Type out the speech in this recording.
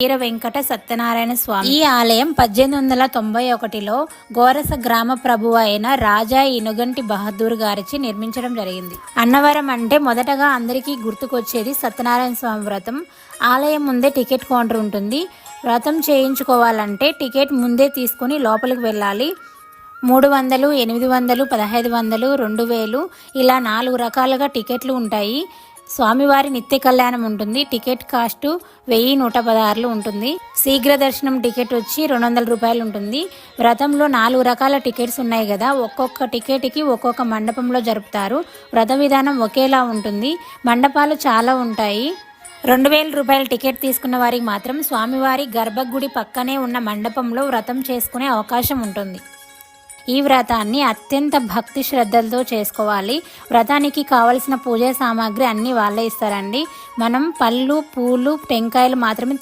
వీర వెంకట సత్యనారాయణ స్వామి. ఈ ఆలయం 1891లో గోరస గ్రామ ప్రభువు అయిన రాజా ఇనుగంటి బహదూర్ గారిచి నిర్మించడం జరిగింది. అన్నవరం అంటే మొదటగా అందరికీ గుర్తుకొచ్చేది సత్యనారాయణ స్వామి వ్రతం. ఆలయం ముందే టికెట్ కౌంటర్ ఉంటుంది. వ్రతం చేయించుకోవాలంటే టికెట్ ముందే తీసుకుని లోపలికి వెళ్ళాలి. 300, 800, 1500, 2000 ఇలా 4 రకాలుగా టికెట్లు ఉంటాయి. స్వామివారి నిత్య కళ్యాణం ఉంటుంది. టికెట్ కాస్ట్ 1116 ఉంటుంది. శీఘ్ర దర్శనం టికెట్ వచ్చి 200 రూపాయలు ఉంటుంది. వ్రతంలో 4 రకాల టికెట్స్ ఉన్నాయి కదా, ఒక్కొక్క టికెట్కి ఒక్కొక్క మండపంలో జరుపుతారు. వ్రత విధానం ఒకేలా ఉంటుంది. మండపాలు చాలా ఉంటాయి. 2000 రూపాయల టికెట్ తీసుకున్న వారికి మాత్రం స్వామివారి గర్భగుడి పక్కనే ఉన్న మండపంలో వ్రతం చేసుకునే అవకాశం ఉంటుంది. ఈ వ్రతాన్ని అత్యంత భక్తి శ్రద్ధలతో చేసుకోవాలి. వ్రతానికి కావలసిన పూజా సామాగ్రి అన్నీ వాళ్ళే ఇస్తారండి. మనం పళ్ళు, పూలు, టెంకాయలు మాత్రమే